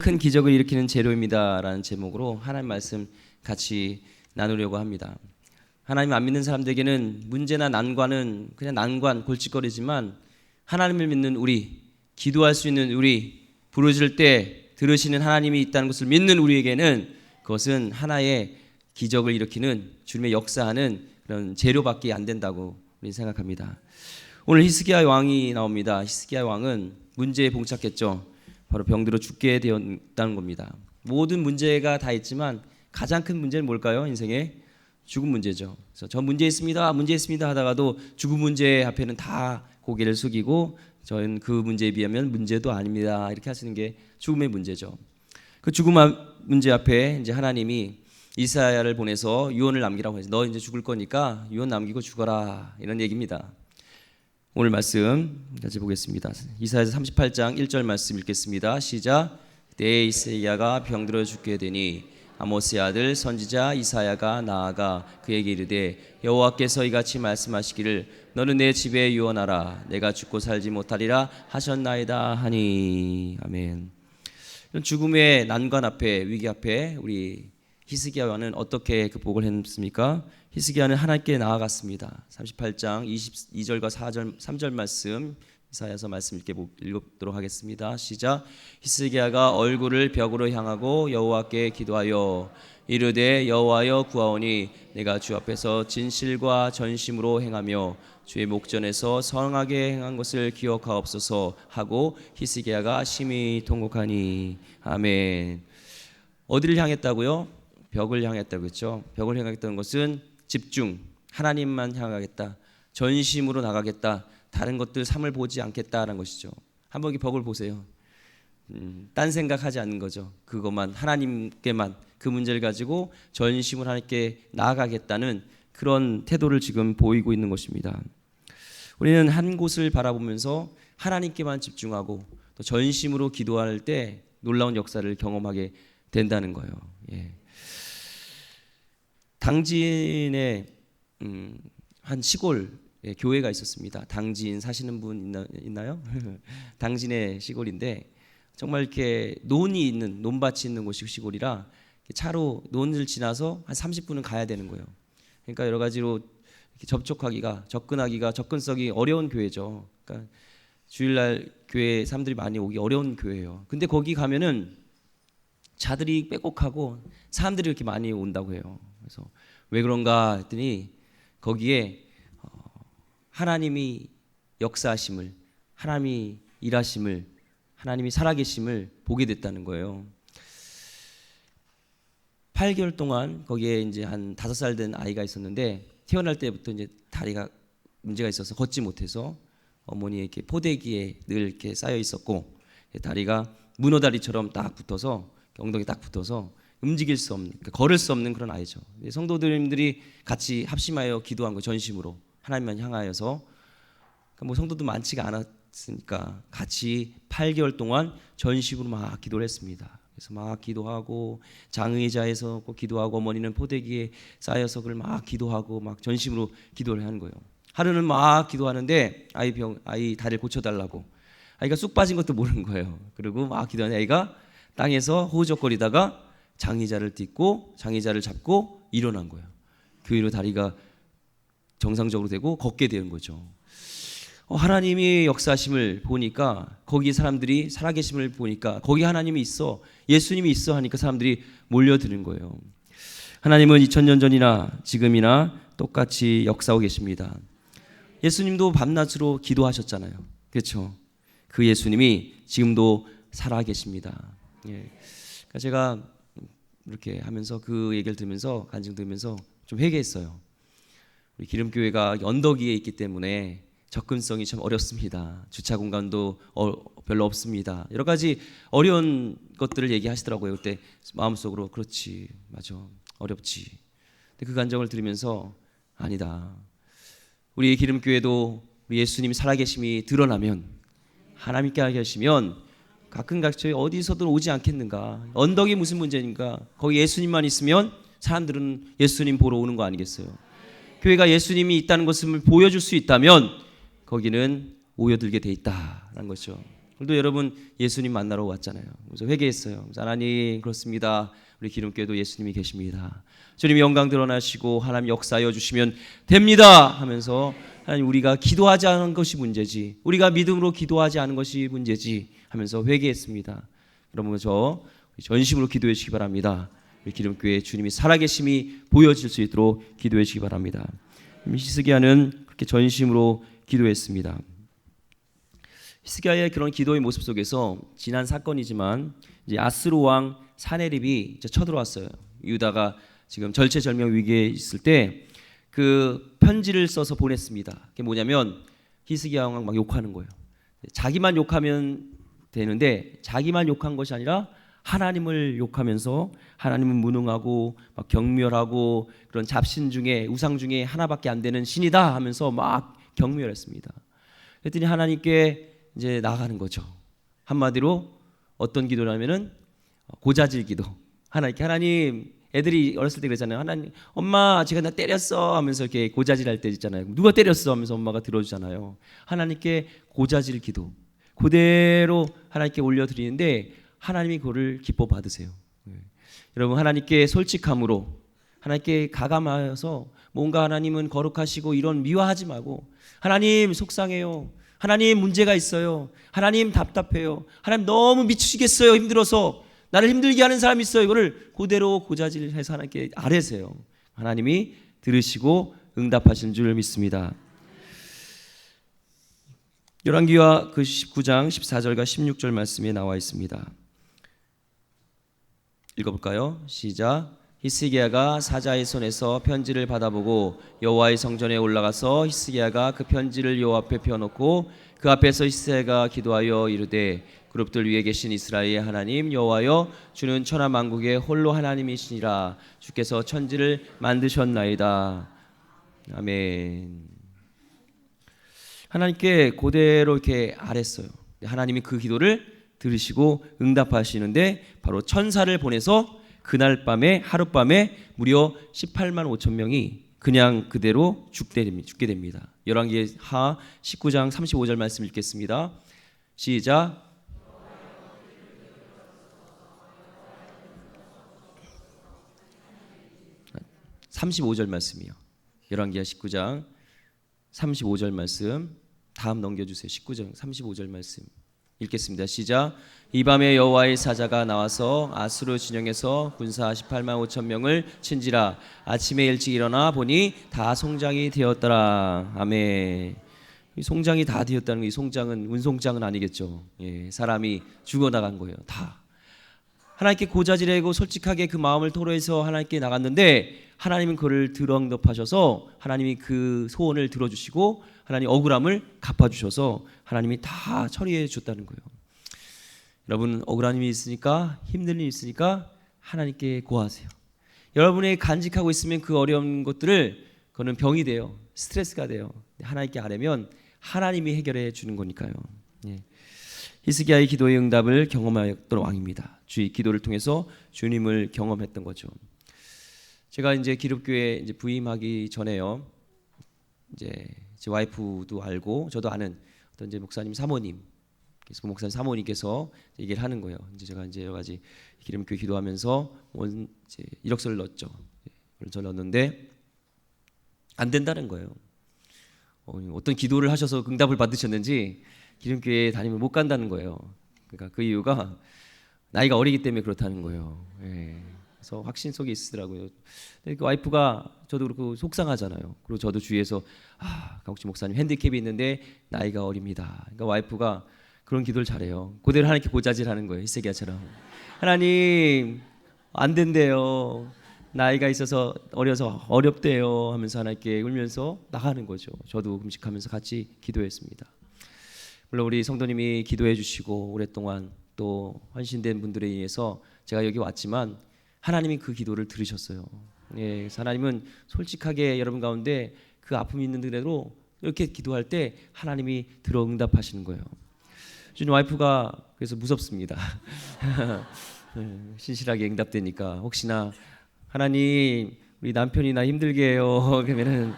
큰 기적을 일으키는 재료입니다라는 제목으로 하나님 말씀 같이 나누려고 합니다. 하나님 안 믿는 사람들에게는 문제나 난관은 그냥 난관, 골칫거리지만 하나님을 믿는 우리, 기도할 수 있는 우리, 부르짖을 때 들으시는 하나님이 있다는 것을 믿는 우리에게는 그것은 하나의 기적을 일으키는 주님의 역사하는 그런 재료밖에 안 된다고 우리는 생각합니다. 오늘 히스기야 왕이 나옵니다. 히스기야 왕은 문제에 봉착했죠. 바로 병들어 죽게 되었다는 겁니다. 모든 문제가 다 있지만 가장 큰 문제는 뭘까요? 인생의 죽음 문제죠. 그래서 저 문제 있습니다, 문제 있습니다 하다가도 죽음 문제 앞에는 다 고개를 숙이고 저는 그 문제에 비하면 문제도 아닙니다 이렇게 하시는 게 죽음의 문제죠. 그 죽음 문제 앞에 이제 하나님이 이사야를 보내서 유언을 남기라고 해서 너 이제 죽을 거니까 유언 남기고 죽어라 이런 얘기입니다. 오늘 말씀 같이 보겠습니다. 이사야서 38장 1절 말씀 읽겠습니다. 시작. 그때 이사야가 병들어 죽게 되니 아모스의 아들 선지자 이사야가 나아가 그에게 이르되 여호와께서 이같이 말씀하시기를 너는 내 집에 유언하라 내가 죽고 살지 못하리라 하셨나이다 하니. 아멘. 이런 죽음의 난관 앞에, 위기 앞에 우리 히스기야 왕은 어떻게 극복을 했습니까? 히스기야는 하나님께 나아갔습니다. 38장 22절과 3절 말씀 이사야서 말씀 읽도록 하겠습니다. 시작. 히스기야가 얼굴을 벽으로 향하고 여호와께 기도하여 이르되 여호와여 구하오니 내가 주 앞에서 진실과 전심으로 행하며 주의 목전에서 선하게 행한 것을 기억하옵소서 하고 히스기야가 심히 통곡하니. 아멘. 어디를 향했다고요? 벽을 향했다고 했죠. 벽을 향했다는 것은 집중, 하나님만 향하겠다, 전심으로 나가겠다, 다른 것들 삶을 보지 않겠다라는 것이죠. 한번 이 벽을 보세요. 딴 생각하지 않는 거죠. 그것만 하나님께만 그 문제를 가지고 전심으로 하나님께 나아가겠다는 그런 태도를 지금 보이고 있는 것입니다. 우리는 한 곳을 바라보면서 하나님께만 집중하고 또 전심으로 기도할 때 놀라운 역사를 경험하게 된다는 거예요. 예. 당진에 한 시골 교회가 있었습니다. 당진 사시는 분 있나요? 당진의 시골인데 정말 이렇게 논이 있는, 논밭이 있는 곳이 시골이라 차로 논을 지나서 한 30분은 가야 되는 거예요. 그러니까 여러 가지로 접촉하기가, 접근하기가, 접근성이 어려운 교회죠. 그러니까 주일날 교회 사람들이 많이 오기 어려운 교회예요. 근데 거기 가면은 자들이 빼곡하고 사람들이 이렇게 많이 온다고 해요. 그래서 왜 그런가 했더니 거기에 하나님이 역사하심을, 하나님이 일하심을, 하나님이 살아계심을 보게 됐다는 거예요. 8개월 동안 거기에 이제 한 5살 된 아이가 있었는데 태어날 때부터 이제 다리가 문제가 있어서 걷지 못해서 어머니의 이렇게 포대기에 늘 이렇게 쌓여 있었고 다리가 문어다리처럼 딱 붙어서 엉덩이 딱 붙어서 움직일 수 없는, 그러니까 걸을 수 없는 그런 아이죠. 성도들이 같이 합심하여 기도한 거 전심으로 하나님만 향하여서 그러니까 뭐 성도도 많지가 않았으니까 같이 8개월 동안 전심으로 막 기도를 했습니다. 그래서 막 기도하고 장의자에서 기도하고 어머니는 포대기에 쌓여서 그걸 막 기도하고 막 전심으로 기도를 하는 거예요. 하루는 막 기도하는데 아이 다리를 고쳐달라고 아이가 쑥 빠진 것도 모르는 거예요. 그리고 막 기도하는 아이가 땅에서 호우적거리다가 장의자를 딛고 장의자를 잡고 일어난 거예요. 그 이후로 다리가 정상적으로 되고 걷게 된 거죠. 하나님이 역사하심을 보니까 거기 사람들이 살아계심을 보니까 거기 하나님이 있어, 예수님이 있어 하니까 사람들이 몰려드는 거예요. 하나님은 2000년 전이나 지금이나 똑같이 역사하고 계십니다. 예수님도 밤낮으로 기도하셨잖아요. 그렇죠? 그 예수님이 지금도 살아계십니다. 예. 그러니까 제가 이렇게 하면서 그 얘기를 들으면서 간증 들으면서 좀 회개했어요. 우리 기름교회가 언덕 위에 있기 때문에 접근성이 참 어렵습니다. 주차 공간도 별로 없습니다. 여러 가지 어려운 것들을 얘기하시더라고요. 그때 마음속으로 그렇지, 맞아, 어렵지. 근데 그 간증을 들으면서 아니다. 우리 기름교회도 우리 예수님이 살아계심이 드러나면 하나님께 계시면 가끔가끔 어디서든 오지 않겠는가. 언덕이 무슨 문제인가. 거기 예수님만 있으면 사람들은 예수님 보러 오는 거 아니겠어요. 교회가 예수님이 있다는 것을 보여줄 수 있다면 거기는 모여들게 돼 있다는 거죠. 오늘도 여러분 예수님 만나러 왔잖아요. 그래서 회개했어요. 그래서 하나님 그렇습니다. 우리 기름교회도 예수님이 계십니다. 주님이 영광 드러나시고 하나님 역사하여 주시면 됩니다 하면서 하나님 우리가 기도하지 않은 것이 문제지, 우리가 믿음으로 기도하지 않은 것이 문제지 하면서 회개했습니다. 그러면 저 전심으로 기도해 주시기 바랍니다. 우리 기름교회 주님이 살아계심이 보여질 수 있도록 기도해 주시기 바랍니다. 히스기야는 그렇게 전심으로 기도했습니다. 히스기야의 그런 기도의 모습 속에서 지난 사건이지만 이제 아스로 왕 사네립이 이제 쳐들어왔어요. 유다가 지금 절체절명 위기에 있을 때 그 편지를 써서 보냈습니다. 그게 뭐냐면 히스기야 왕 막 욕하는 거예요. 자기만 욕하면 되는데 자기만 욕한 것이 아니라 하나님을 욕하면서 하나님은 무능하고 막 경멸하고 그런 잡신 중에 우상 중에 하나밖에 안 되는 신이다 하면서 막 경멸했습니다. 그랬더니 하나님께 이제 나아가는 거죠. 한마디로 어떤 기도라면은 고자질 기도. 하나님께, 하나님, 애들이 어렸을 때 그러잖아요. 하나님, 엄마 제가 나 때렸어 하면서 이렇게 고자질할 때 있잖아요. 누가 때렸어 하면서 엄마가 들어주잖아요. 하나님께 고자질 기도 그대로 하나님께 올려드리는데 하나님이 그거를 기뻐 받으세요. 여러분 하나님께 솔직함으로, 하나님께 가감하여서 뭔가 하나님은 거룩하시고 이런 미화하지 말고, 하나님 속상해요, 하나님 문제가 있어요, 하나님 답답해요, 하나님 너무 미치겠어요, 힘들어서 나를 힘들게 하는 사람이 있어요. 이거를 그대로 고자질해서 하나님께 아뢰세요. 하나님이 들으시고 응답하시는 줄 믿습니다. 열왕기하 그 19장 14절과 16절 말씀에 나와 있습니다. 읽어볼까요? 시작. 히스기야가 사자의 손에서 편지를 받아보고 여호와의 성전에 올라가서 히스기야가 그 편지를 여호와 앞에 펴놓고 그 앞에서 히스기야가 기도하여 이르되 그룹들 위에 계신 이스라엘의 하나님 여호와여, 주는 천하 만국의 홀로 하나님이시니라. 주께서 천지를 만드셨나이다. 아멘. 하나님께 그대로 이렇게 아랬어요. 하나님이 그 기도를 들으시고 응답하시는데 바로 천사를 보내서 그날 밤에, 하룻밤에 무려 18만 5천 명이 그냥 그대로 죽게 됩니다. 열왕기하 19장 35절 말씀 읽겠습니다. 시작. 35절 말씀이요. 열왕기하 19장 35절 말씀 다음 넘겨주세요. 19장 35절 말씀 읽겠습니다. 시작. 이 밤에 여호와의 사자가 나와서 아수르 진영에서 군사 18만 5천 명을 친지라. 아침에 일찍 일어나 보니 다 송장이 되었더라. 아멘. 이 송장이 다 되었다는 게, 이 송장은 운송장은 아니겠죠. 예, 사람이 죽어나간 거예요. 다. 하나님께 고자질하고 솔직하게 그 마음을 토로해서 하나님께 나갔는데 하나님은 그를 들응답하셔서 하나님이 그 소원을 들어주시고 하나님 억울함을 갚아주셔서 하나님이 다 처리해 줬다는 거예요. 여러분 억울한 일이 있으니까, 힘든 일이 있으니까 하나님께 고하세요. 여러분이 간직하고 있으면 그 어려운 것들을, 그거는 병이 돼요. 스트레스가 돼요. 하나님께 아뢰면 하나님이 해결해 주는 거니까요. 예. 히스기야의 기도의 응답을 경험하였던 왕입니다. 주의 기도를 통해서 주님을 경험했던 거죠. 제가 이제 기름교회 이제 부임하기 전에요, 이제 제 와이프도 알고 저도 아는 어떤 이제 목사님 사모님, 그래서 그 목사님 사모님께서 얘기를 하는 거예요. 이제 제가 이제 여러 가지 기름교회 기도하면서 이제 이력서를 넣었죠. 이력서를 넣었는데 안 된다는 거예요. 어떤 기도를 하셔서 응답을 받으셨는지 기름교회 다니면 못 간다는 거예요. 그러니까 그 이유가 나이가 어리기 때문에 그렇다는 거예요. 예. 그래서 확신 속에 있으더라고요. 그 와이프가, 저도 그렇고 속상하잖아요. 그리고 저도 주위에서 강욱지 목사님 핸디캡이 있는데 나이가 어립니다. 그러니까 와이프가 그런 기도를 잘해요. 그대로 하나님께 고자질하는 거예요. 히스기야처럼. 하나님 안 된대요. 나이가 있어서 어려서 어렵대요 하면서 하나님께 울면서 나가는 거죠. 저도 금식하면서 같이 기도했습니다. 물론 우리 성도님이 기도해 주시고 오랫동안 또 헌신된 분들에 의해서 제가 여기 왔지만 하나님이 그 기도를 들으셨어요. 예, 그래서 하나님은 솔직하게 여러분 가운데 그 아픔이 있는 그대로 이렇게 기도할 때 하나님이 들어 응답하시는 거예요. 저는 와이프가 그래서 무섭습니다. 신실하게 응답되니까 혹시나 하나님 우리 남편이 나 힘들게 해요 그러면은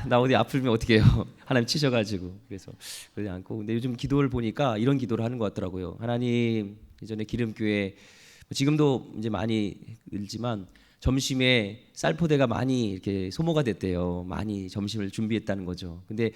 나 어디 아프면 어떻게 해요? 하나님 치셔가지고 그래서 그러지 않고 근데 요즘 기도를 보니까 이런 기도를 하는 것 같더라고요. 하나님 예전에 기름교회 지금도 이제 많이 늘지만 점심에 쌀포대가 많이 이렇게 소모가 됐대요. 많이 점심을 준비했다는 거죠. 근데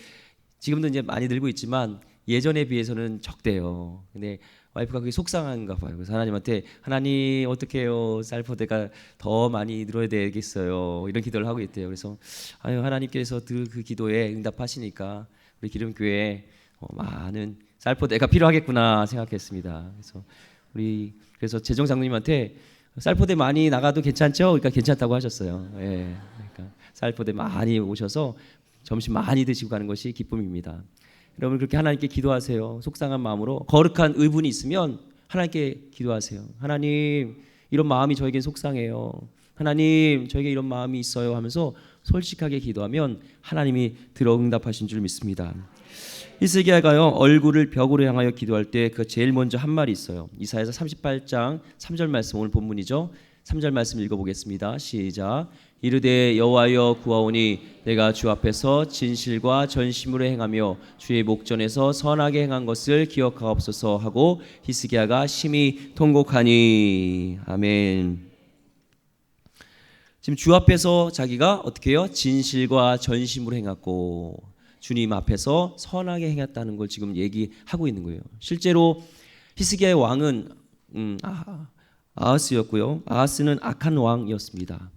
지금도 이제 많이 늘고 있지만 예전에 비해서는 적대요. 근데 와이프가 그게 속상한가 봐요. 그래서 하나님한테 하나님 어떻게 해요? 쌀포대가 더 많이 늘어야 되겠어요. 이런 기도를 하고 있대요. 그래서 아유 하나님께서 그 기도에 응답하시니까 우리 기름교회에 많은 쌀포대가 필요하겠구나 생각했습니다. 그래서 재정 장로님한테 쌀포대 많이 나가도 괜찮죠? 그러니까 괜찮다고 하셨어요. 예, 그러니까 쌀포대 많이 오셔서 점심 많이 드시고 가는 것이 기쁨입니다. 여러분 그렇게 하나님께 기도하세요. 속상한 마음으로 거룩한 의분이 있으면 하나님께 기도하세요. 하나님 이런 마음이 저에겐 속상해요. 하나님 저에게 이런 마음이 있어요 하면서 솔직하게 기도하면 하나님이 들어 응답하신 줄 믿습니다. 히스기야가요 얼굴을 벽으로 향하여 기도할 때 그 제일 먼저 한 말이 있어요. 이사야서 38장 3절 말씀 오늘 본문이죠. 3절 말씀 읽어보겠습니다. 시작. 이르되 여호와여 구하오니 내가 주 앞에서 진실과 전심으로 행하며 주의 목전에서 선하게 행한 것을 기억하옵소서 하고 히스기야가 심히 통곡하니. 아멘. 지금 주 앞에서 자기가 어떻게 해요? 진실과 전심으로 행했고 주님 앞에서 선하게 행했다는 걸 지금 얘기하고 있는 거예요. 실제로 히스기야의 왕은 아하스였고요. 아하스는 악한 왕이었습니다.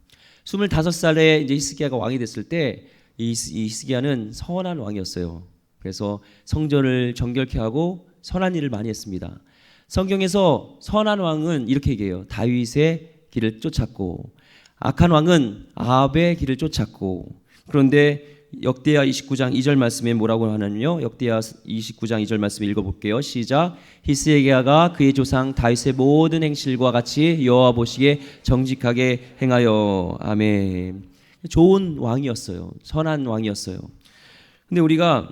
25살에 이제 히스기야가 왕이 됐을 때 이 히스기야는 선한 왕이었어요. 그래서 성전을 정결케 하고 선한 일을 많이 했습니다. 성경에서 선한 왕은 이렇게 얘기해요. 다윗의 길을 쫓았고 악한 왕은 아합의 길을 쫓았고. 그런데 역대하 29장 2절 말씀에 뭐라고 하냐면요. 역대하 29장 2절 말씀 읽어볼게요. 시작. 히스기야가 그의 조상 다윗의 모든 행실과 같이 여호와 보시기에 정직하게 행하여. 아멘. 좋은 왕이었어요. 선한 왕이었어요. 근데 우리가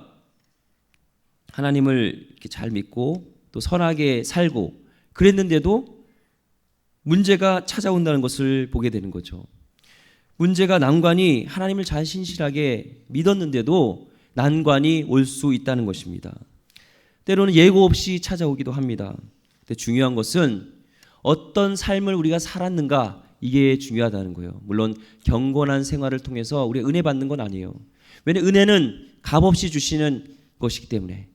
하나님을 이렇게 잘 믿고 또 선하게 살고 그랬는데도 문제가 찾아온다는 것을 보게 되는 거죠. 문제가 난관이 하나님을 잘 신실하게 믿었는데도 난관이 올 수 있다는 것입니다. 때로는 예고 없이 찾아오기도 합니다. 근데 중요한 것은 어떤 삶을 우리가 살았는가 이게 중요하다는 거예요. 물론 경건한 생활을 통해서 우리가 은혜 받는 건 아니에요. 왜냐하면 은혜는 값없이 주시는 것이기 때문에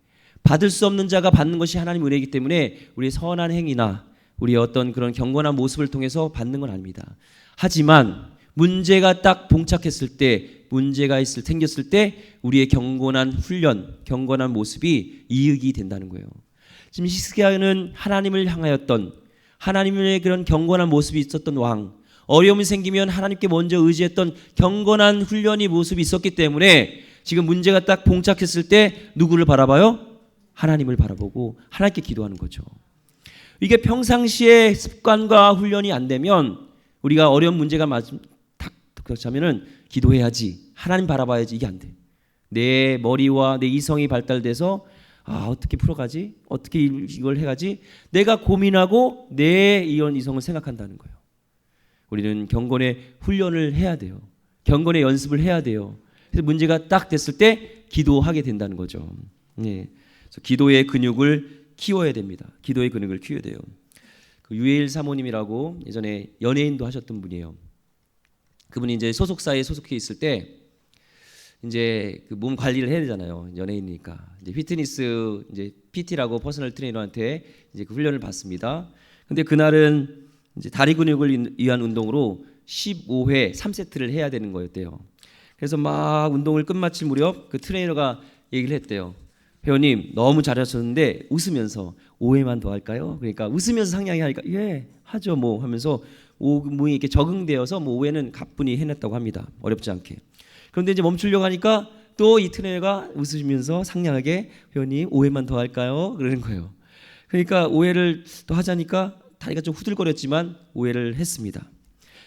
받을 수 없는 자가 받는 것이 하나님 은혜이기 때문에 우리의 선한 행위나 우리의 어떤 그런 경건한 모습을 통해서 받는 건 아닙니다. 하지만 문제가 딱 봉착했을 때 문제가 생겼을 때 우리의 경건한 훈련, 경건한 모습이 이익이 된다는 거예요. 지금 히스기야는 하나님을 향하였던 하나님의 그런 경건한 모습이 있었던 왕, 어려움이 생기면 하나님께 먼저 의지했던 경건한 훈련이 모습이 있었기 때문에 지금 문제가 딱 봉착했을 때 누구를 바라봐요? 하나님을 바라보고 하나님께 기도하는 거죠. 이게 평상시에 습관과 훈련이 안 되면 우리가 어려운 문제가 딱 그렇다면은 기도해야지, 하나님 바라봐야지, 이게 안 돼. 내 머리와 내 이성이 발달돼서 어떻게 풀어가지? 어떻게 이걸 해가지? 내가 고민하고 내 이런 이성을 생각한다는 거예요. 우리는 경건의 훈련을 해야 돼요. 경건의 연습을 해야 돼요. 그래서 문제가 딱 됐을 때 기도하게 된다는 거죠. 네. 그래서 기도의 근육을 키워야 됩니다. 기도의 근육을 키워야 돼요. 그 유해일 사모님이라고 예전에 연예인도 하셨던 분이에요. 그분이 이제 소속사에 소속해 있을 때 이제 그 몸 관리를 해야 되잖아요. 연예인이니까 이제 피트니스 이제 PT라고 퍼스널 트레이너한테 이제 그 훈련을 받습니다. 근데 그날은 이제 다리 근육을 위한 운동으로 15회 3세트를 해야 되는 거였대요. 그래서 막 운동을 끝마칠 무렵 그 트레이너가 얘기를 했대요. 회원님 너무 잘하셨는데 웃으면서 5회만 더 할까요? 그러니까 웃으면서 상냥히 하니까 예 하죠 뭐 하면서 몸이 이렇게 적응되어서 뭐 5회는 가뿐히 해냈다고 합니다. 어렵지 않게. 그런데 이제 멈추려고 하니까 또 이 트레이너가 웃으시면서 상냥하게 회원님 5회만 더 할까요? 그러는 거예요. 그러니까 5회를 더 하자니까 다리가 좀 후들거렸지만 5회를 했습니다.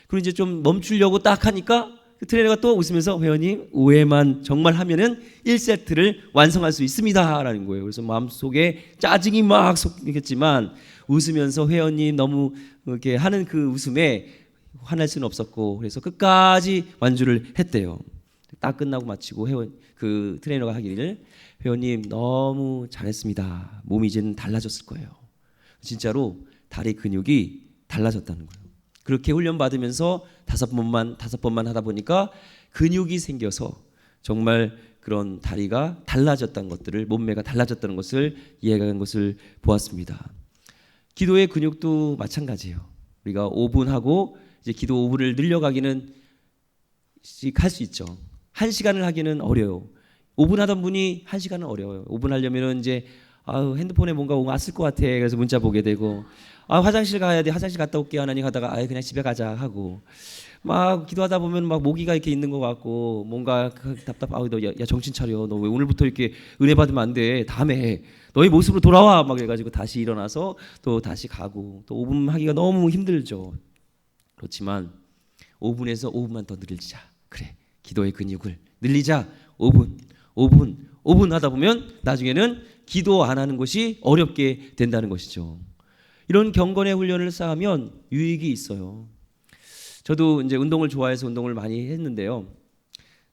그리고 이제 좀 멈추려고 딱 하니까 그 트레이너가 또 웃으면서 회원님 5회만 정말 하면은 1세트를 완성할 수 있습니다라는 거예요. 그래서 마음속에 짜증이 막 솟겠지만 웃으면서 회원님 너무 이렇게 하는 그 웃음에 화날 수는 없었고 그래서 끝까지 완주를 했대요. 딱 끝나고 마치고 그 트레이너가 하기를 회원님 너무 잘했습니다. 몸이 이제는 달라졌을 거예요. 진짜로 다리 근육이 달라졌다는 거예요. 그렇게 훈련 받으면서 다섯 번만 하다 보니까 근육이 생겨서 정말 그런 다리가 달라졌다는 것들을, 몸매가 달라졌다는 것을 이해한 것을 보았습니다. 기도의 근육도 마찬가지예요. 우리가 5분 하고 이제 기도 5분을 늘려가기는 할 수 있죠. 1시간을 하기는 어려워요. 5분 하던 분이 1시간은 어려워요. 5분 하려면은 이제 핸드폰에 뭔가 왔을 것 같아. 그래서 문자 보게 되고, 화장실 가야 돼. 화장실 갔다 올게 하나니 하다가 그냥 집에 가자 하고, 막 기도하다 보면 막 모기가 이렇게 있는 것 같고 뭔가 답답. 너 야 정신 차려. 너 왜 오늘부터 이렇게 은혜 받으면 안 돼. 다음에 해. 너의 모습으로 돌아와. 막 해가지고 다시 일어나서 또 다시 가고, 또 5분 하기가 너무 힘들죠. 그렇지만 5분에서 5분만 더 늘리자. 그래, 기도의 근육을 늘리자. 5분 하다 보면 나중에는 기도 안 하는 것이 어렵게 된다는 것이죠. 이런 경건의 훈련을 쌓으면 유익이 있어요. 저도 이제 운동을 좋아해서 운동을 많이 했는데요.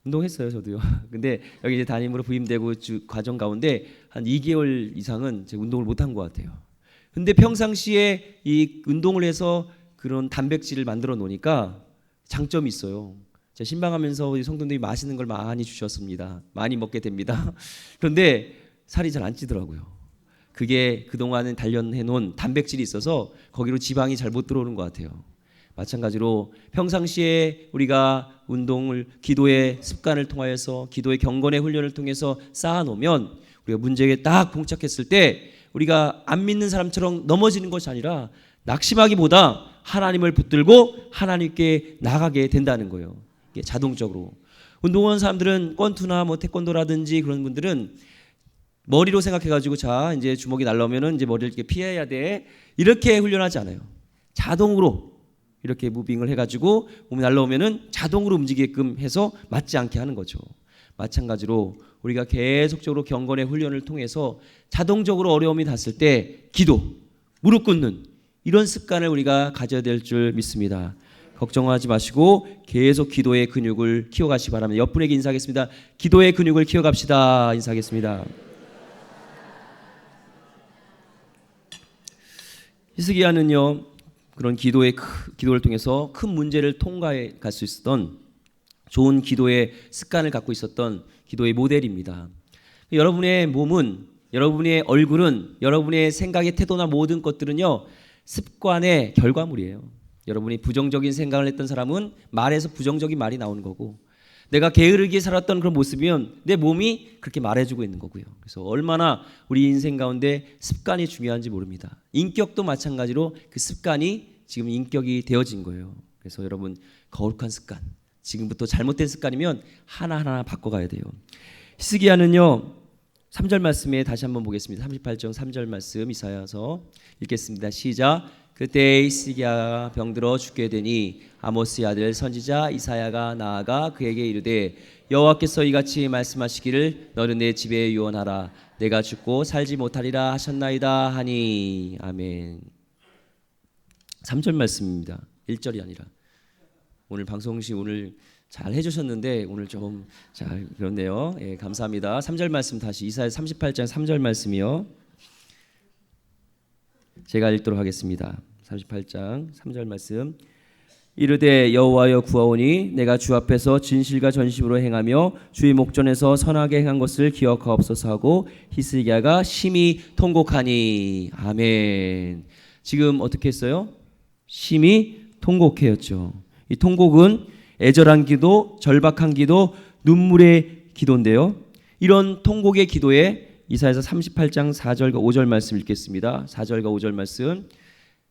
운동했어요, 저도요. 근데 여기 이제 담임으로 부임되고 과정 가운데 한 2개월 이상은 제가 운동을 못한 것 같아요. 근데 평상시에 이 운동을 해서 그런 단백질을 만들어 놓으니까 장점이 있어요. 제가 신방하면서 우리 성도님들이 맛있는 걸 많이 주셨습니다. 많이 먹게 됩니다. 그런데 살이 잘 안 찌더라고요. 그게 그동안은 단련해 놓은 단백질이 있어서 거기로 지방이 잘 못 들어오는 것 같아요. 마찬가지로 평상시에 우리가 운동을, 기도의 습관을 통하여서, 기도의 경건의 훈련을 통해서 쌓아놓으면 우리가 문제에 딱 봉착했을 때 우리가 안 믿는 사람처럼 넘어지는 것이 아니라 낙심하기보다 하나님을 붙들고 하나님께 나가게 된다는 거예요. 이게 자동적으로. 운동하는 사람들은 권투나 뭐 태권도라든지 그런 분들은 머리로 생각해가지고 자 이제 주먹이 날라오면은 이제 머리를 이렇게 피해야 돼, 이렇게 훈련하지 않아요. 자동으로 이렇게 무빙을 해가지고 몸이 날라오면은 자동으로 움직이게끔 해서 맞지 않게 하는 거죠. 마찬가지로 우리가 계속적으로 경건의 훈련을 통해서 자동적으로 어려움이 닿았을 때 기도, 무릎 꿇는 이런 습관을 우리가 가져야 될 줄 믿습니다. 걱정하지 마시고 계속 기도의 근육을 키워가시기 바랍니다. 옆분에게 인사하겠습니다. 기도의 근육을 키워갑시다. 인사하겠습니다. 히스기야는요, 그런 기도를 통해서 큰 문제를 통과해 갈 수 있었던 좋은 기도의 습관을 갖고 있었던 기도의 모델입니다. 여러분의 몸은, 여러분의 얼굴은, 여러분의 생각의 태도나 모든 것들은요, 습관의 결과물이에요. 여러분이 부정적인 생각을 했던 사람은 말에서 부정적인 말이 나오는 거고, 내가 게으르게 살았던 그런 모습이면 내 몸이 그렇게 말해주고 있는 거고요. 그래서 얼마나 우리 인생 가운데 습관이 중요한지 모릅니다. 인격도 마찬가지로 그 습관이 지금 인격이 되어진 거예요. 그래서 여러분, 거룩한 습관, 지금부터 잘못된 습관이면 하나하나 바꿔가야 돼요. 히스기야는요, 3절 말씀에 다시 한번 보겠습니다. 38장 3절 말씀 이사야서 읽겠습니다. 시작. 그때 히스기야가 병들어 죽게 되니 아모스의 아들 선지자 이사야가 나아가 그에게 이르되 여호와께서 이같이 말씀하시기를 너는 내 집에 유언하라. 내가 죽고 살지 못하리라 하셨나이다 하니. 아멘. 3절 말씀입니다. 1절이 아니라. 오늘 방송시 오늘 잘 해주셨는데 오늘 좀 잘 그렇네요. 예, 감사합니다. 3절 말씀 다시 이사야 38장 3절 말씀이요. 제가 읽도록 하겠습니다. 38장 3절 말씀. 이르되 여호와여 구하오니 내가 주 앞에서 진실과 전심으로 행하며 주의 목전에서 선하게 행한 것을 기억하옵소서 하고 히스기야가 심히 통곡하니. 아멘. 지금 어떻게 했어요? 심히 통곡했죠. 이 통곡은 애절한 기도, 절박한 기도, 눈물의 기도인데요. 이런 통곡의 기도에 이사야서 38장 4절과 5절 말씀 읽겠습니다. 4절과 5절 말씀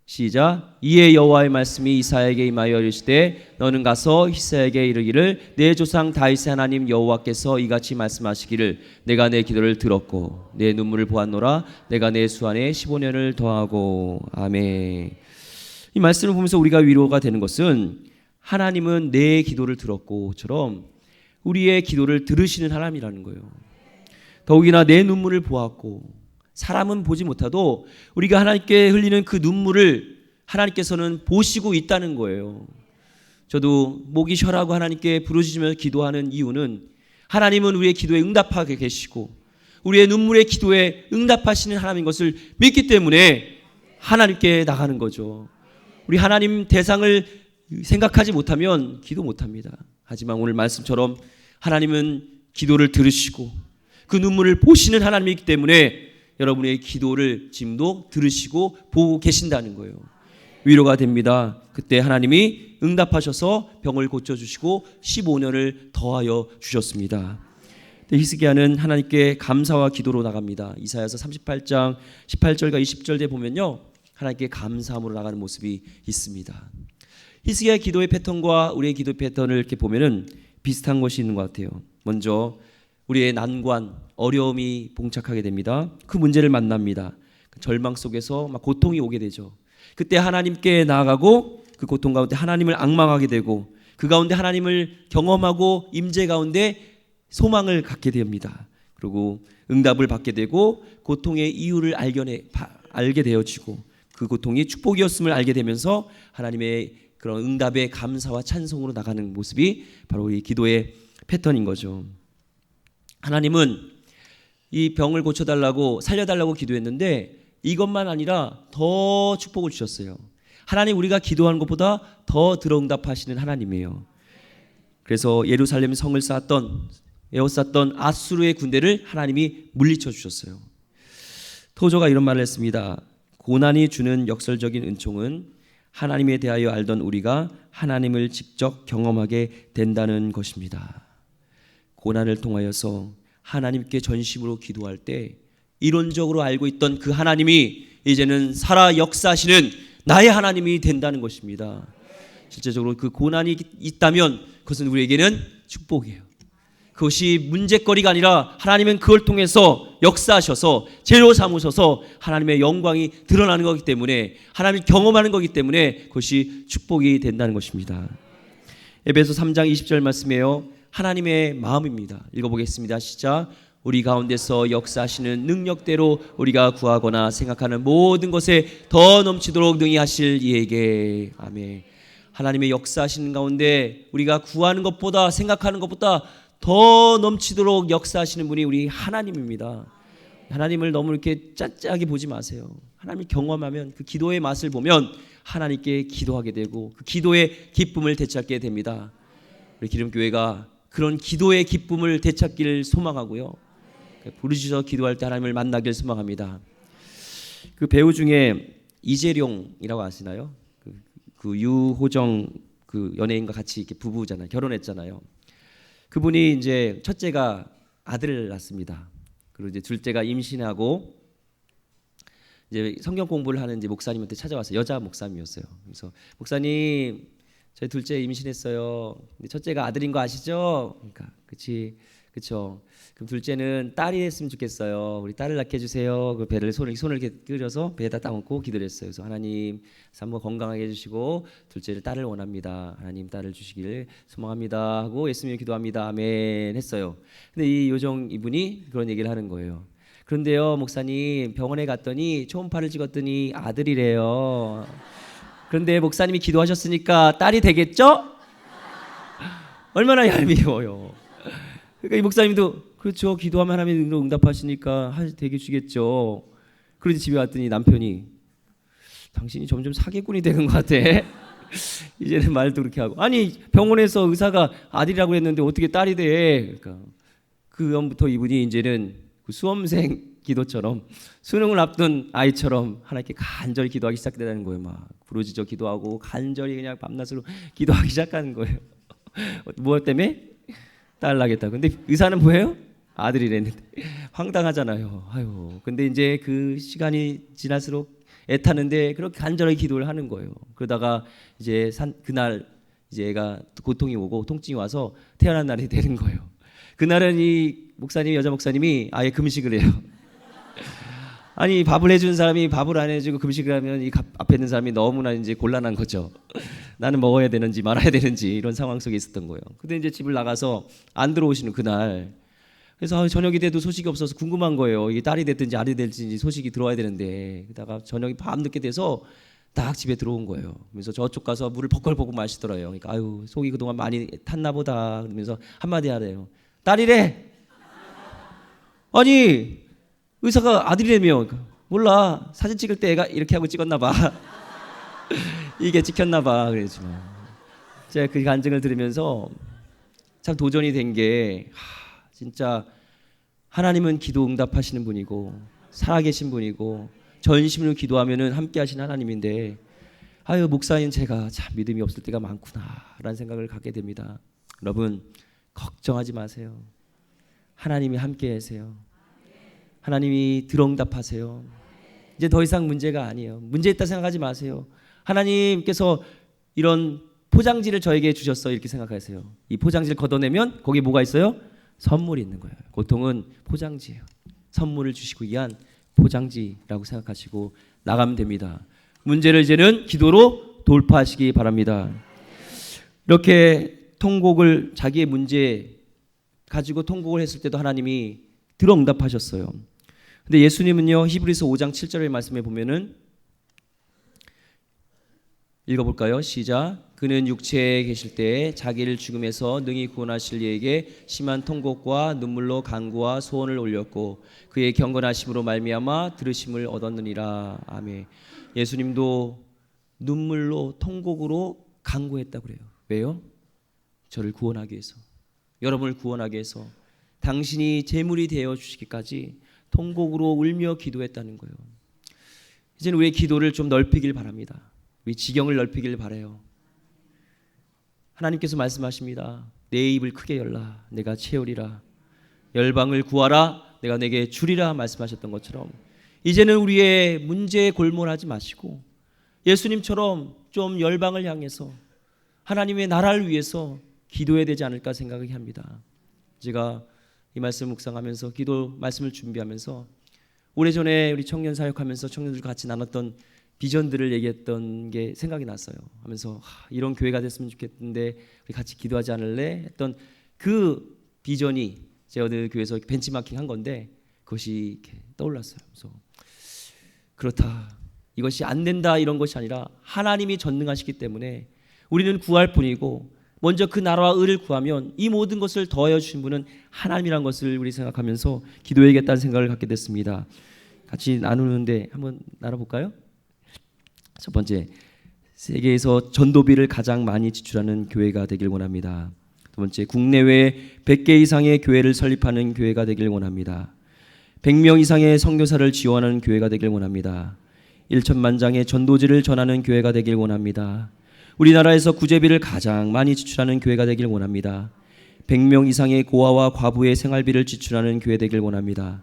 시작. 이에 여호와의 말씀이 이사야에게 임하여 이르시되 너는 가서 히스기야에게 이르기를 내 조상 다윗의 하나님 여호와께서 이같이 말씀하시기를 내가 내 기도를 들었고 내 눈물을 보았노라. 내가 내 수완에 15년을 더하고. 아멘. 이 말씀을 보면서 우리가 위로가 되는 것은 하나님은 내 기도를 들었고처럼 우리의 기도를 들으시는 하나님이라는 거예요. 더욱이나 내 눈물을 보았고, 사람은 보지 못하도 우리가 하나님께 흘리는 그 눈물을 하나님께서는 보시고 있다는 거예요. 저도 목이 쉬라고 하나님께 부르짖으며 기도하는 이유는 하나님은 우리의 기도에 응답하게 계시고 우리의 눈물의 기도에 응답하시는 하나님인 것을 믿기 때문에 하나님께 나가는 거죠. 우리 하나님 대상을 생각하지 못하면 기도 못합니다. 하지만 오늘 말씀처럼 하나님은 기도를 들으시고 그 눈물을 보시는 하나님이기 때문에 여러분의 기도를 지금도 들으시고 보고 계신다는 거예요. 위로가 됩니다. 그때 하나님이 응답하셔서 병을 고쳐주시고 15년을 더하여 주셨습니다. 히스기야는 하나님께 감사와 기도로 나갑니다. 이사야서 38장 18절과 20절에 보면요, 하나님께 감사함으로 나가는 모습이 있습니다. 히스기야의 기도의 패턴과 우리의 기도의 패턴을 이렇게 보면은 비슷한 것이 있는 것 같아요. 먼저 우리의 난관, 어려움이 봉착하게 됩니다. 그 문제를 만납니다. 절망 속에서 막 고통이 오게 되죠. 그때 하나님께 나아가고 그 고통 가운데 하나님을 앙망하게 되고 그 가운데 하나님을 경험하고 임재 가운데 소망을 갖게 됩니다. 그리고 응답을 받게 되고 고통의 이유를 알게 되어지고 그 고통이 축복이었음을 알게 되면서 하나님의 그런 응답의 감사와 찬송으로 나가는 모습이 바로 이 기도의 패턴인 거죠. 하나님은 이 병을 고쳐달라고 살려달라고 기도했는데 이것만 아니라 더 축복을 주셨어요. 하나님 우리가 기도하는 것보다 더 들어응답하시는 하나님이에요. 그래서 예루살렘 성을 에워쌌던 아수르의 군대를 하나님이 물리쳐 주셨어요. 토저가 이런 말을 했습니다. 고난이 주는 역설적인 은총은 하나님에 대하여 알던 우리가 하나님을 직접 경험하게 된다는 것입니다. 고난을 통하여서 하나님께 전심으로 기도할 때 이론적으로 알고 있던 그 하나님이 이제는 살아 역사하시는 나의 하나님이 된다는 것입니다. 실제적으로 그 고난이 있다면 그것은 우리에게는 축복이에요. 그것이 문제거리가 아니라 하나님은 그걸 통해서 역사하셔서 재료 삼으셔서 하나님의 영광이 드러나는 거기 때문에 하나님을 경험하는 거기 때문에 그것이 축복이 된다는 것입니다. 에베소 3장 20절 말씀이에요. 하나님의 마음입니다. 읽어보겠습니다. 시작. 우리 가운데서 역사하시는 능력대로 우리가 구하거나 생각하는 모든 것에 더 넘치도록 능히 하실 이에게. 아멘. 하나님의 역사하시는 가운데 우리가 구하는 것보다 생각하는 것보다 더 넘치도록 역사하시는 분이 우리 하나님입니다. 하나님을 너무 이렇게 짠짜하게 보지 마세요. 하나님을 경험하면 그 기도의 맛을 보면 하나님께 기도하게 되고 그 기도의 기쁨을 되찾게 됩니다. 우리 기름교회가 그런 기도의 기쁨을 되찾기를 소망하고요. 부르짖어 기도할 때 하나님을 만나길 소망합니다. 그 배우 중에 이재룡이라고 아시나요? 그 유호정 그 연예인과 같이 이렇게 부부잖아요. 결혼했잖아요. 그분이 이제 첫째가 아들을 낳습니다. 그리고 이제 둘째가 임신하고 이제 성경 공부를 하는 이제 목사님한테 찾아왔어요. 여자 목사님이었어요. 그래서 목사님, 저희 둘째 임신했어요. 근데 첫째가 아들인 거 아시죠? 그러니까 그렇죠. 그럼 둘째는 딸이 했으면 좋겠어요. 우리 딸을 낳게 해주세요. 그 배를 손을 이렇게 끓여서 배에다 얹고 기도를 했어요. 그래서 하나님 산모 건강하게 해주시고 둘째를 딸을 원합니다. 하나님 딸을 주시기를 소망합니다 하고 예수님을 기도합니다. 아멘 했어요. 근데 이 요정 이분이 그런 얘기를 하는 거예요. 그런데요 목사님, 병원에 갔더니 초음파를 찍었더니 아들이래요. 그런데 목사님이 기도하셨으니까 딸이 되겠죠? 얼마나 얄미워요. 그러니까 이 목사님도 그렇죠. 기도하면 하나님이 응답하시니까 되게 주겠죠. 그런데 집에 왔더니 남편이 당신이 점점 사기꾼이 되는 것 같아. 이제는 말도 그렇게 하고. 아니 병원에서 의사가 아들이라고 했는데 어떻게 딸이 돼. 그러니까 그 다음부터 이분이 이제는 그 수험생 기도처럼 수능을 앞둔 아이처럼 하나님께 간절히 기도하기 시작되는 거예요. 막 부르짖어 기도하고 간절히 그냥 밤낮으로 기도하기 시작하는 거예요. 무엇 때문에? 딸 나겠다. 근데 의사는 뭐예요? 아들이랬는데 황당하잖아요. 아유. 근데 이제 그 시간이 지날수록 애타는데 그렇게 간절하게 기도를 하는 거예요. 그러다가 이제 그날 이제 애가 고통이 오고 통증이 와서 태어난 날이 되는 거예요. 그날은 이 목사님, 여자 목사님이 아예 금식을 해요. 아니 밥을 해주는 사람이 밥을 안 해주고 금식을 하면 이 앞에 있는 사람이 너무나 이제 곤란한 거죠. 나는 먹어야 되는지 말아야 되는지 이런 상황 속에 있었던 거예요. 근데 이제 집을 나가서 안 들어오시는 그날, 그래서 저녁이 돼도 소식이 없어서 궁금한 거예요. 이게 딸이 됐든지 아들이 될지 소식이 들어와야 되는데, 그러다가 저녁이 밤늦게 돼서 딱 집에 들어온 거예요. 그래서 저쪽 가서 물을 벌컥벌컥 마시더라고요. 그러니까 아유 속이 그동안 많이 탔나 보다 그러면서 한마디 하래요. 딸이래. 아니 의사가 아들이라며. 몰라. 사진 찍을 때 애가 이렇게 하고 찍었나 봐. 이게 찍혔나 봐. 그랬죠. 제가 그 간증을 들으면서 참 도전이 된 게 진짜 하나님은 기도 응답하시는 분이고 살아계신 분이고 전심으로 기도하면은 함께하시는 하나님인데 아유 목사인 제가 참 믿음이 없을 때가 많구나라는 생각을 갖게 됩니다. 여러분 걱정하지 마세요. 하나님이 함께하세요. 하나님이 들응답하세요. 이제 더 이상 문제가 아니에요. 문제 있다 생각하지 마세요. 하나님께서 이런 포장지를 저에게 주셨어 이렇게 생각하세요. 이 포장지를 걷어내면 거기에 뭐가 있어요? 선물이 있는 거예요. 고통은 포장지예요. 선물을 주시고 위한 포장지라고 생각하시고 나가면 됩니다. 문제를 이제는 기도로 돌파하시기 바랍니다. 이렇게 통곡을 자기의 문제 가지고 통곡을 했을 때도 하나님이 들어응답하셨어요. 근데 예수님은요 히브리서 5장 7절의 말씀에 보면은 읽어볼까요? 시작. 그는 육체에 계실 때에 자기를 죽음에서 능히 구원하실 이에게 심한 통곡과 눈물로 간구와 소원을 올렸고 그의 경건하심으로 말미암아 들으심을 얻었느니라. 아멘. 예수님도 눈물로 통곡으로 간구했다고 그래요. 왜요? 저를 구원하기 위해서, 여러분을 구원하기 위해서 당신이 제물이 되어 주시기까지 통곡으로 울며 기도했다는 거예요. 이제는 우리의 기도를 좀 넓히길 바랍니다. 우리 지경을 넓히길 바라요. 하나님께서 말씀하십니다. 내 입을 크게 열라 내가 채우리라. 열방을 구하라 내가 내게 주리라 말씀하셨던 것처럼 이제는 우리의 문제에 골몰하지 마시고 예수님처럼 좀 열방을 향해서 하나님의 나라를 위해서 기도해야 되지 않을까 생각을 합니다. 제가 이 말씀 묵상하면서 기도 말씀을 준비하면서 오래전에 우리 청년 사역하면서 청년들과 같이 나눴던 비전들을 얘기했던 게 생각이 났어요. 하면서 이런 교회가 됐으면 좋겠는데 우리 같이 기도하지 않을래? 했던 그 비전이 제가 어느 교회에서 벤치마킹 한 건데 그것이 이렇게 떠올랐어요. 그래서 그렇다. 이것이 안 된다 이런 것이 아니라 하나님이 전능하시기 때문에 우리는 구할 뿐이고 먼저 그 나라와 의를 구하면 이 모든 것을 더하여 주신 분은 하나님이라는 것을 우리 생각하면서 기도해야겠다는 생각을 갖게 됐습니다. 같이 나누는데 한번 나눠볼까요? 첫 번째, 세계에서 전도비를 가장 많이 지출하는 교회가 되길 원합니다. 두 번째, 국내외 100개 이상의 교회를 설립하는 교회가 되길 원합니다. 100명 이상의 선교사를 지원하는 교회가 되길 원합니다. 1천만 장의 전도지를 전하는 교회가 되길 원합니다. 우리나라에서 구제비를 가장 많이 지출하는 교회가 되길 원합니다. 100명 이상의 고아와 과부의 생활비를 지출하는 교회 되길 원합니다.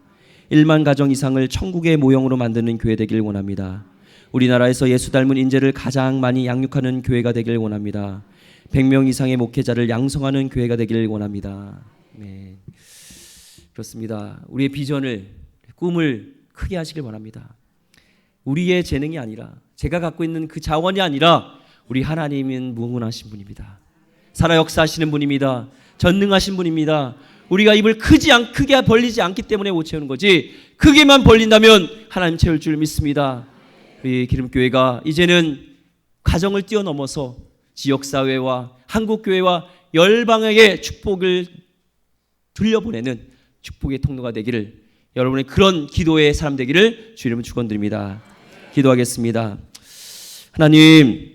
1만 가정 이상을 천국의 모형으로 만드는 교회 되길 원합니다. 우리나라에서 예수 닮은 인재를 가장 많이 양육하는 교회가 되길 원합니다. 100명 이상의 목회자를 양성하는 교회가 되길 원합니다. 네, 그렇습니다. 우리의 비전을, 꿈을 크게 하시길 원합니다. 우리의 재능이 아니라 제가 갖고 있는 그 자원이 아니라 우리 하나님은 무궁하신 분입니다. 살아 역사하시는 분입니다. 전능하신 분입니다. 우리가 입을 크게 벌리지 않기 때문에 못 채우는 거지 크게만 벌린다면 하나님 채울 줄 믿습니다. 우리 기름교회가 이제는 가정을 뛰어넘어서 지역사회와 한국교회와 열방에게 축복을 들려보내는 축복의 통로가 되기를 여러분의 그런 기도의 사람 되기를 주 이름으로 축원드립니다. 기도하겠습니다. 하나님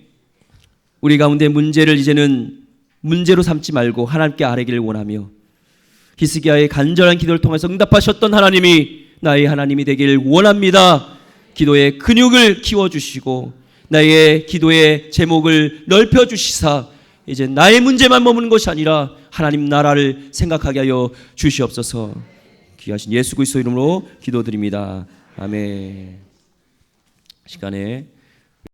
우리 가운데 문제를 이제는 문제로 삼지 말고 하나님께 아뢰기를 원하며 히스기야의 간절한 기도를 통해서 응답하셨던 하나님이 나의 하나님이 되기를 원합니다. 기도의 근육을 키워주시고 나의 기도의 제목을 넓혀주시사 이제 나의 문제만 머무는 것이 아니라 하나님 나라를 생각하게 하여 주시옵소서. 귀하신 예수 그리스도 이름으로 기도드립니다. 아멘. 시간에